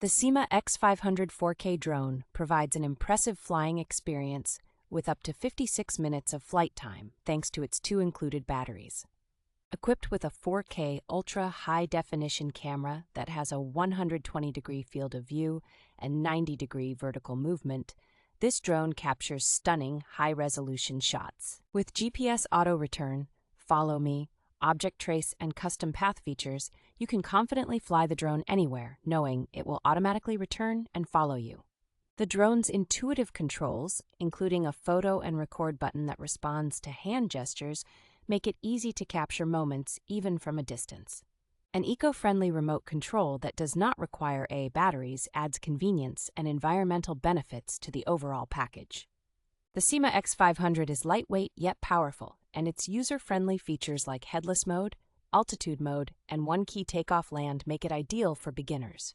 The SYMA X500 4K drone provides an impressive flying experience with up to 56 minutes of flight time thanks to its two included batteries. Equipped with a 4K ultra-high-definition camera that has a 120-degree field of view and 90-degree vertical movement, this drone captures stunning high-resolution shots. With GPS auto-return, follow me, object trace, and custom path features, you can confidently fly the drone anywhere, knowing it will automatically return and follow you. The drone's intuitive controls, including a photo and record button that responds to hand gestures, make it easy to capture moments even from a distance. An eco-friendly remote control that does not require AA batteries adds convenience and environmental benefits to the overall package. The SYMA X500 is lightweight yet powerful, and its user-friendly features like Headless Mode, Altitude Mode, and one-key takeoff land make it ideal for beginners.